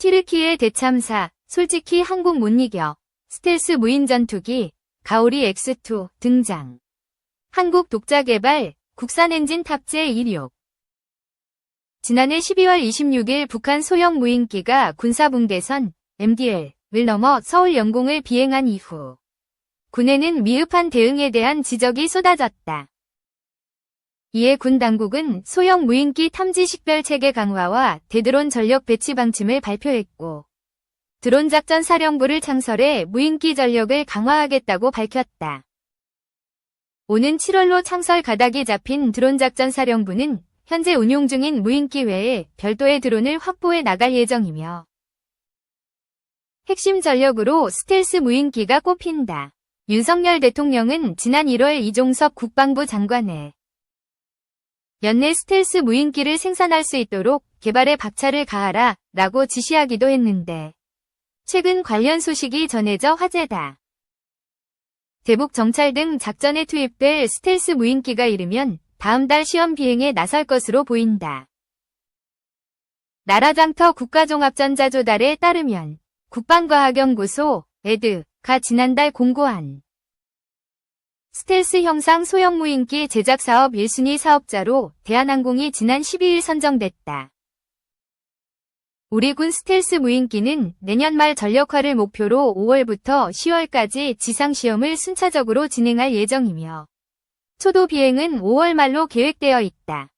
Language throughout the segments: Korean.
튀르키예 대참사, 솔직히 한국 못 이겨. 스텔스 무인 전투기, 가오리 X2 등장. 한국 독자 개발, 국산 엔진 탑재 16. 지난해 12월 26일 북한 소형 무인기가 군사붕대선 MDL을 넘어 서울 영공을 비행한 이후 군에는 미흡한 대응에 대한 지적이 쏟아졌다. 이에 군 당국은 소형 무인기 탐지 식별 체계 강화와 대드론 전력 배치 방침을 발표했고 드론 작전 사령부를 창설해 무인기 전력을 강화하겠다고 밝혔다. 오는 7월로 창설 가닥이 잡힌 드론 작전 사령부는 현재 운용 중인 무인기 외에 별도의 드론을 확보해 나갈 예정이며 핵심 전력으로 스텔스 무인기가 꼽힌다. 윤석열 대통령은 지난 1월 이종섭 국방부 장관에 연내 스텔스 무인기를 생산할 수 있도록 개발에 박차를 가하라 라고 지시하기도 했는데 최근 관련 소식이 전해져 화제다. 대북 정찰 등 작전에 투입될 스텔스 무인기가 이르면 다음 달 시험 비행에 나설 것으로 보인다. 나라장터 국가종합전자조달에 따르면 국방과학연구소 에드가 지난달 공고한 스텔스 형상 소형 무인기 제작 사업 1순위 사업자로 대한항공이 지난 12일 선정됐다. 우리 군 스텔스 무인기는 내년 말 전력화를 목표로 5월부터 10월까지 지상시험을 순차적으로 진행할 예정이며 초도 비행은 5월 말로 계획되어 있다.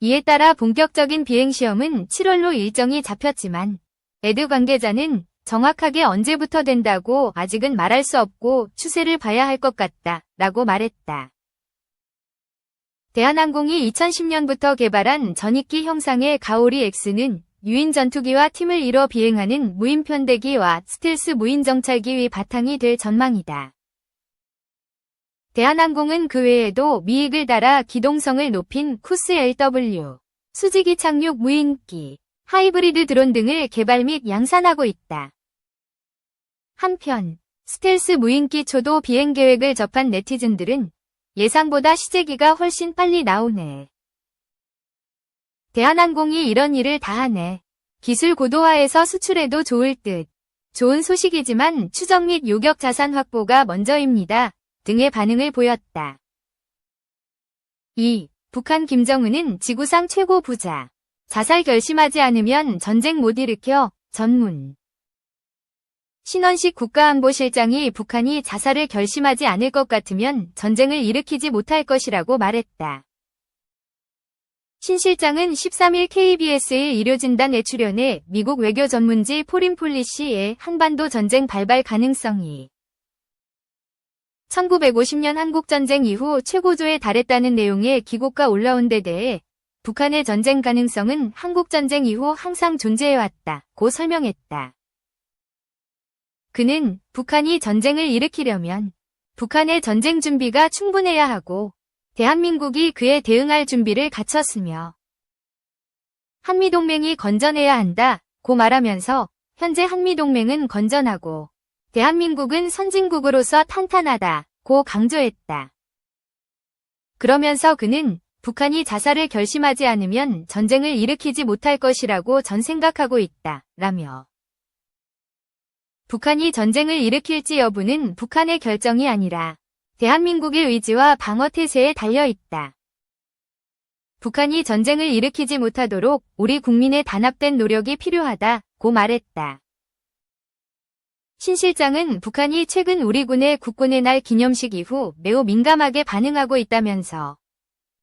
이에 따라 본격적인 비행시험은 7월로 일정이 잡혔지만 에드 관계자는 정확하게 언제부터 된다고 아직은 말할 수 없고 추세를 봐야 할 것 같다 라고 말했다. 대한항공이 2010년부터 개발한 전익기 형상의 가오리 X는 유인 전투기와 팀을 이뤄 비행하는 무인 편대기와 스텔스 무인 정찰기의 바탕이 될 전망이다. 대한항공은 그 외에도 미익을 달아 기동성을 높인 쿠스 LW, 수직이 착륙 무인기, 하이브리드 드론 등을 개발 및 양산하고 있다. 한편 스텔스 무인기 초도 비행 계획을 접한 네티즌들은 예상보다 시제기가 훨씬 빨리 나오네. 대한항공이 이런 일을 다 하네. 기술 고도화해서 수출해도 좋을 듯. 좋은 소식이지만 추적 및 요격 자산 확보가 먼저입니다. 등의 반응을 보였다. 2. 북한 김정은은 지구상 최고 부자. 자살 결심하지 않으면 전쟁 못 일으켜. 전문. 신원식 국가안보실장이 북한이 자살을 결심하지 않을 것 같으면 전쟁을 일으키지 못할 것이라고 말했다. 신 실장은 13일 KBS의 일요진단에 출연해 미국 외교 전문지 포린 폴리시의 한반도 전쟁 발발 가능성이 1950년 한국전쟁 이후 최고조에 달했다는 내용의 기고가 올라온 데 대해 북한의 전쟁 가능성은 한국전쟁 이후 항상 존재해왔다고 설명했다. 그는 북한이 전쟁을 일으키려면 북한의 전쟁 준비가 충분해야 하고 대한민국이 그에 대응할 준비를 갖췄으며 한미동맹이 건전해야 한다고 말하면서 현재 한미동맹은 건전하고 대한민국은 선진국으로서 탄탄하다고 강조했다. 그러면서 그는 북한이 자살을 결심하지 않으면 전쟁을 일으키지 못할 것이라고 전 생각하고 있다 라며 북한이 전쟁을 일으킬지 여부는 북한의 결정이 아니라 대한민국의 의지와 방어태세에 달려있다. 북한이 전쟁을 일으키지 못하도록 우리 국민의 단합된 노력이 필요하다고 말했다. 신 실장은 북한이 최근 우리 군의 국군의 날 기념식 이후 매우 민감하게 반응하고 있다면서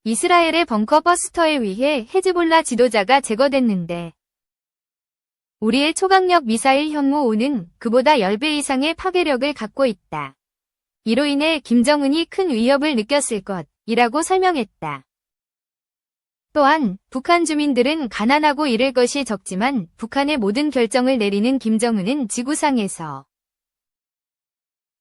이스라엘의 벙커 버스터에 의해 헤즈볼라 지도자가 제거됐는데 우리의 초강력 미사일 현무5는 그보다 10배 이상의 파괴력을 갖고 있다. 이로 인해 김정은이 큰 위협을 느꼈을 것이라고 설명했다. 또한 북한 주민들은 가난하고 잃을 것이 적지만 북한의 모든 결정을 내리는 김정은은 지구상에서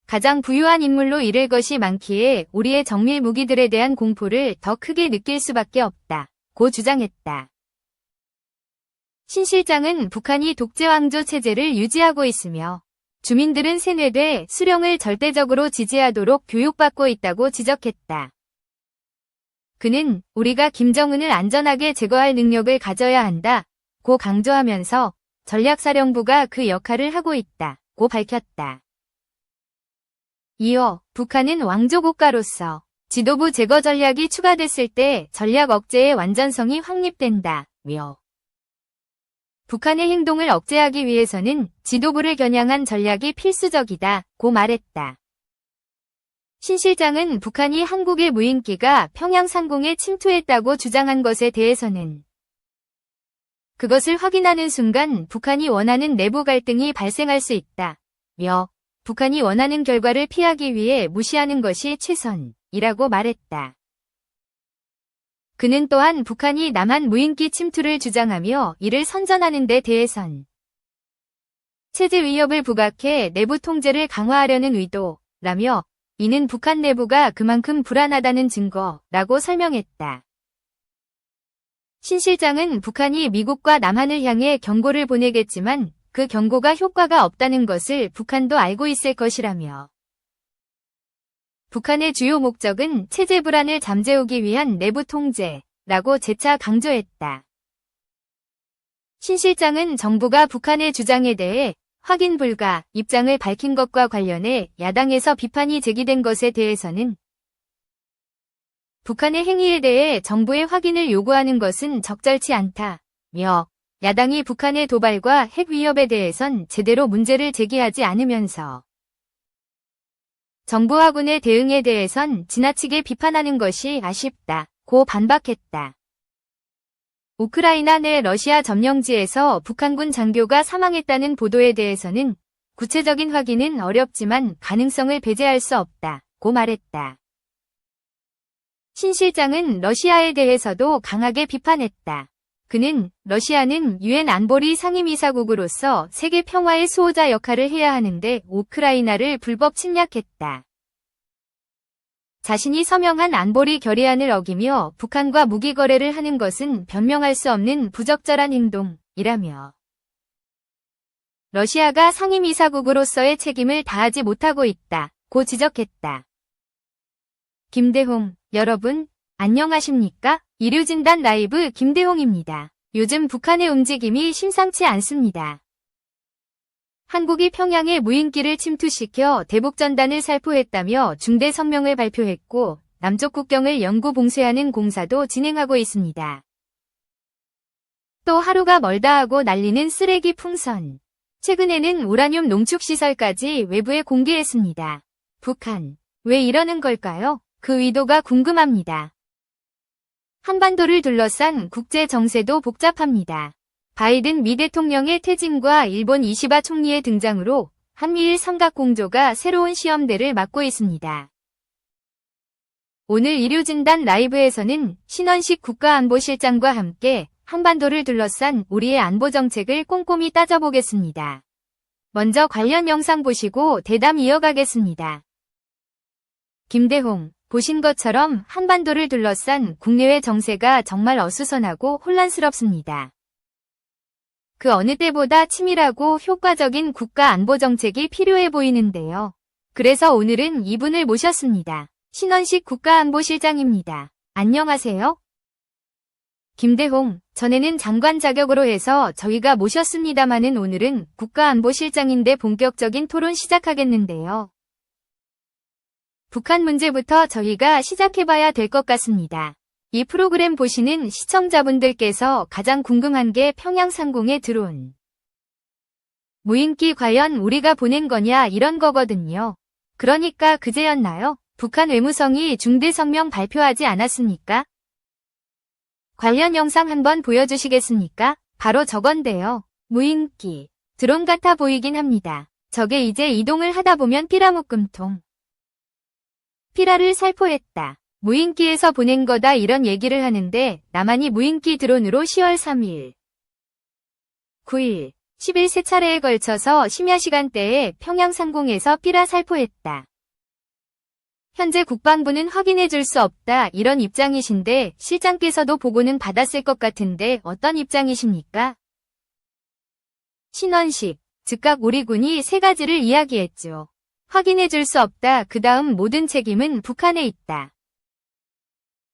가장 부유한 인물로 잃을 것이 많기에 우리의 정밀 무기들에 대한 공포를 더 크게 느낄 수밖에 없다고 주장했다. 신 실장은 북한이 독재왕조 체제를 유지하고 있으며 주민들은 세뇌돼 수령을 절대적으로 지지하도록 교육받고 있다고 지적했다. 그는 우리가 김정은을 안전하게 제거할 능력을 가져야 한다고 강조하면서 전략사령부가 그 역할을 하고 있다고 밝혔다. 이어 북한은 왕조 국가로서 지도부 제거 전략이 추가됐을 때 전략 억제의 완전성이 확립된다며 북한의 행동을 억제하기 위해서는 지도부를 겨냥한 전략이 필수적이다고 말했다. 신 실장은 북한이 한국의 무인기가 평양 상공에 침투했다고 주장한 것에 대해서는 그것을 확인하는 순간 북한이 원하는 내부 갈등이 발생할 수 있다며 북한이 원하는 결과를 피하기 위해 무시하는 것이 최선이라고 말했다. 그는 또한 북한이 남한 무인기 침투를 주장하며 이를 선전하는 데 대해선 체제 위협을 부각해 내부 통제를 강화하려는 의도라며 이는 북한 내부가 그만큼 불안하다는 증거라고 설명했다. 신 실장은 북한이 미국과 남한을 향해 경고를 보내겠지만 그 경고가 효과가 없다는 것을 북한도 알고 있을 것이라며 북한의 주요 목적은 체제 불안을 잠재우기 위한 내부 통제라고 재차 강조했다. 신 실장은 정부가 북한의 주장에 대해 확인 불가 입장을 밝힌 것과 관련해 야당에서 비판이 제기된 것에 대해서는 북한의 행위에 대해 정부의 확인을 요구하는 것은 적절치 않다며 야당이 북한의 도발과 핵 위협에 대해선 제대로 문제를 제기하지 않으면서 정부하군의 대응에 대해선 지나치게 비판하는 것이 아쉽다고 반박했다. 우크라이나 내 러시아 점령지에서 북한군 장교가 사망했다는 보도에 대해서는 구체적인 확인은 어렵지만 가능성을 배제할 수 없다고 말했다. 신 실장은 러시아에 대해서도 강하게 비판했다. 그는 러시아는 유엔 안보리 상임이사국으로서 세계 평화의 수호자 역할을 해야 하는데 우크라이나를 불법 침략했다. 자신이 서명한 안보리 결의안을 어기며 북한과 무기 거래를 하는 것은 변명할 수 없는 부적절한 행동이라며 러시아가 상임이사국으로서의 책임을 다하지 못하고 있다고 지적했다. 김대홍, 여러분, 안녕하십니까? 이류진단 라이브 김대홍입니다. 요즘 북한의 움직임이 심상치 않습니다. 한국이 평양에 무인기를 침투시켜 대북전단을 살포했다며 중대 성명을 발표했고 남쪽 국경을 영구 봉쇄하는 공사도 진행하고 있습니다. 또 하루가 멀다 하고 날리는 쓰레기 풍선. 최근에는 우라늄 농축시설까지 외부에 공개했습니다. 북한, 왜 이러는 걸까요? 그 의도가 궁금합니다. 한반도를 둘러싼 국제 정세도 복잡합니다. 바이든 미 대통령의 퇴진과 일본 이시바 총리의 등장으로 한미일 삼각공조가 새로운 시험대를 맞고 있습니다. 오늘 일요진단 라이브에서는 신원식 국가안보실장과 함께 한반도를 둘러싼 우리의 안보정책을 꼼꼼히 따져보겠습니다. 먼저 관련 영상 보시고 대담 이어가겠습니다. 김대홍, 보신 것처럼 한반도를 둘러싼 국내외 정세가 정말 어수선하고 혼란스럽습니다. 그 어느 때보다 치밀하고 효과적인 국가안보정책이 필요해 보이는데요. 그래서 오늘은 이분을 모셨습니다. 신원식 국가안보실장입니다. 안녕하세요. 김대홍, 전에는 장관 자격으로 해서 저희가 모셨습니다마는 오늘은 국가안보실장인데 본격적인 토론 시작하겠는데요. 북한 문제부터 저희가 시작해봐야 될 것 같습니다. 이 프로그램 보시는 시청자분들께서 가장 궁금한 게 평양 상공에 들어온 무인기 과연 우리가 보낸 거냐 이런 거거든요. 그러니까 그제였나요? 북한 외무성이 중대 성명 발표하지 않았습니까? 관련 영상 한번 보여주시겠습니까? 바로 저건데요. 무인기, 드론 같아 보이긴 합니다. 저게 이제 이동을 하다 보면 피라묶음통. 피라를 살포했다. 무인기에서 보낸 거다 이런 얘기를 하는데 남한이 무인기 드론으로 10월 3일, 9일, 10일 세 차례에 걸쳐서 심야 시간대에 평양 상공에서 피라 살포했다. 현재 국방부는 확인해 줄 수 없다 이런 입장이신데 실장께서도 보고는 받았을 것 같은데 어떤 입장이십니까? 신원식, 즉각 우리 군이 세 가지를 이야기했죠. 확인해 줄 수 없다. 그 다음 모든 책임은 북한에 있다.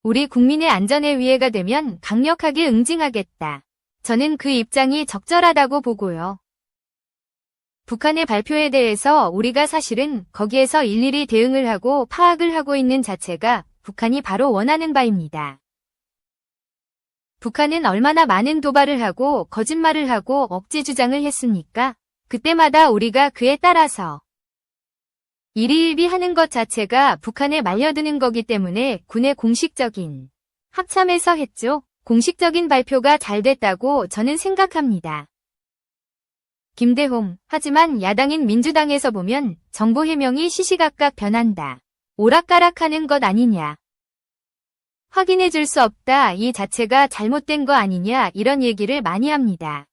우리 국민의 안전에 위해가 되면 강력하게 응징하겠다. 저는 그 입장이 적절하다고 보고요. 북한의 발표에 대해서 우리가 사실은 거기에서 일일이 대응을 하고 파악을 하고 있는 자체가 북한이 바로 원하는 바입니다. 북한은 얼마나 많은 도발을 하고 거짓말을 하고 억지 주장을 했습니까? 그때마다 우리가 그에 따라서 일희일비하는 것 자체가 북한에 말려드는 거기 때문에 군의 공식적인 합참에서 했죠. 공식적인 발표가 잘 됐다고 저는 생각합니다. 김대홍, 하지만 야당인 민주당에서 보면 정보 해명이 시시각각 변한다. 오락가락하는 것 아니냐. 확인해 줄 수 없다. 이 자체가 잘못된 거 아니냐. 이런 얘기를 많이 합니다.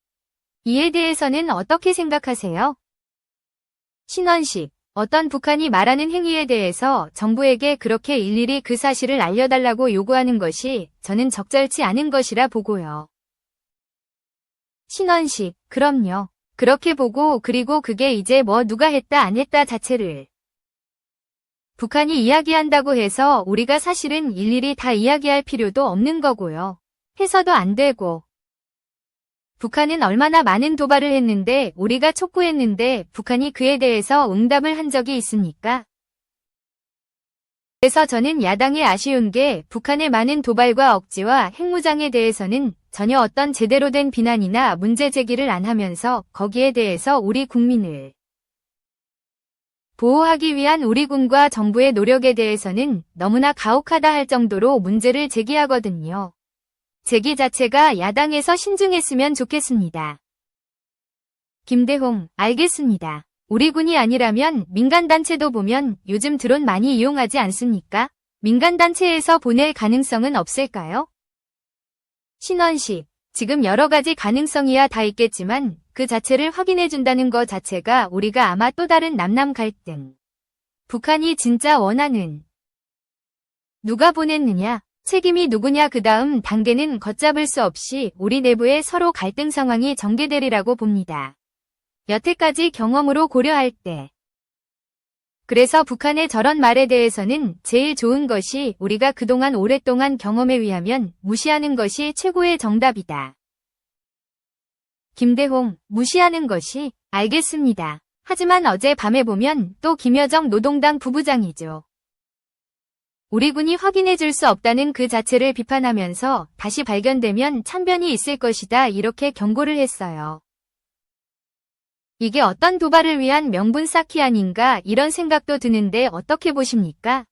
이에 대해서는 어떻게 생각하세요? 신원식, 어떤 북한이 말하는 행위에 대해서 정부에게 그렇게 일일이 그 사실을 알려달라고 요구하는 것이 저는 적절치 않은 것이라 보고요. 신원식, 그럼요. 그렇게 보고 그리고 그게 이제 뭐 누가 했다 안 했다 자체를 북한이 이야기한다고 해서 우리가 사실은 일일이 다 이야기할 필요도 없는 거고요. 해서도 안 되고. 북한은 얼마나 많은 도발을 했는데 우리가 촉구했는데 북한이 그에 대해서 응답을 한 적이 있습니까? 그래서 저는 야당이 아쉬운 게 북한의 많은 도발과 억지와 핵무장에 대해서는 전혀 어떤 제대로 된 비난이나 문제 제기를 안 하면서 거기에 대해서 우리 국민을 보호하기 위한 우리 군과 정부의 노력에 대해서는 너무나 가혹하다 할 정도로 문제를 제기하거든요. 제기 자체가 야당에서 신중했으면 좋겠습니다. 김대홍, 알겠습니다. 우리 군이 아니라면 민간단체도 보면 요즘 드론 많이 이용하지 않습니까? 민간단체에서 보낼 가능성은 없을까요? 신원식, 지금 여러 가지 가능성이야 다 있겠지만 그 자체를 확인해준다는 것 자체가 우리가 아마 또 다른 남남 갈등. 북한이 진짜 원하는 누가 보냈느냐? 책임이 누구냐? 그 다음 단계는 걷잡을 수 없이 우리 내부에 서로 갈등 상황이 전개되리라고 봅니다. 여태까지 경험으로 고려할 때. 그래서 북한의 저런 말에 대해서는 제일 좋은 것이 우리가 그동안 오랫동안 경험에 의하면 무시하는 것이 최고의 정답이다. 김대홍, 무시하는 것이? 알겠습니다. 하지만 어제 밤에 보면 또 김여정 노동당 부부장이죠. 우리 군이 확인해 줄 수 없다는 그 자체를 비판하면서 다시 발견되면 참변이 있을 것이다 이렇게 경고를 했어요. 이게 어떤 도발을 위한 명분 쌓기 아닌가 이런 생각도 드는데 어떻게 보십니까?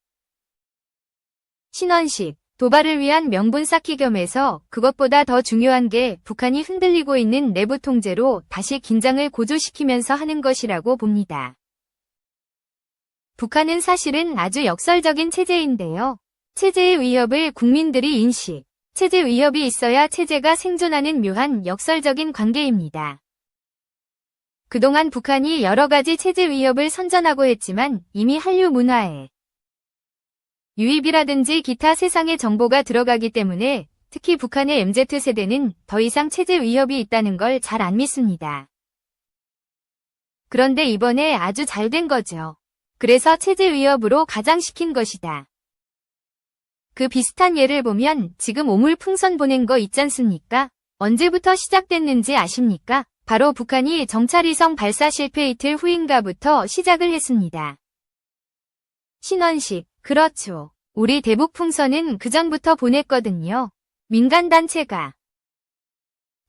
신원식, 도발을 위한 명분 쌓기 겸해서 그것보다 더 중요한 게 북한이 흔들리고 있는 내부 통제로 다시 긴장을 고조시키면서 하는 것이라고 봅니다. 북한은 사실은 아주 역설적인 체제인데요. 체제의 위협을 국민들이 인식, 체제 위협이 있어야 체제가 생존하는 묘한 역설적인 관계입니다. 그동안 북한이 여러 가지 체제 위협을 선전하고 했지만 이미 한류 문화에 유입이라든지 기타 세상의 정보가 들어가기 때문에 특히 북한의 MZ세대는 더 이상 체제 위협이 있다는 걸 잘 안 믿습니다. 그런데 이번에 아주 잘 된 거죠. 그래서 체제 위협으로 가장시킨 것이다. 그 비슷한 예를 보면 지금 오물풍선 보낸 거 있잖습니까? 언제부터 시작됐는지 아십니까? 바로 북한이 정찰위성 발사 실패 이틀 후인가부터 시작을 했습니다. 신원식, 그렇죠. 우리 대북풍선은 그전부터 보냈거든요. 민간단체가.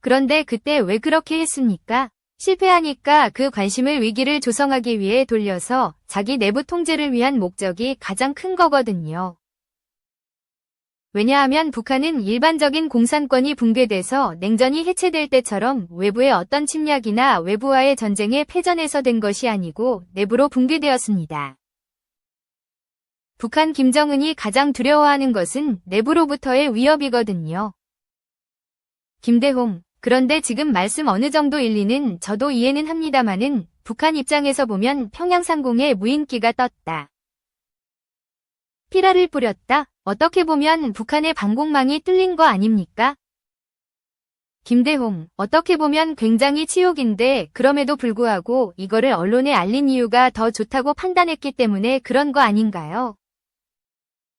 그런데 그때 왜 그렇게 했습니까? 실패하니까 그 관심을 위기를 조성하기 위해 돌려서 자기 내부 통제를 위한 목적이 가장 큰 거거든요. 왜냐하면 북한은 일반적인 공산권이 붕괴돼서 냉전이 해체될 때처럼 외부의 어떤 침략이나 외부와의 전쟁에 패전해서 된 것이 아니고 내부로 붕괴되었습니다. 북한 김정은이 가장 두려워하는 것은 내부로부터의 위협이거든요. 김대홍, 그런데 지금 말씀 어느 정도 일리는 저도 이해는 합니다마는 북한 입장에서 보면 평양상공에 무인기가 떴다. 피라를 뿌렸다? 어떻게 보면 북한의 방공망이 뚫린 거 아닙니까? 김대홍, 어떻게 보면 굉장히 치욕인데 그럼에도 불구하고 이거를 언론에 알린 이유가 더 좋다고 판단했기 때문에 그런 거 아닌가요?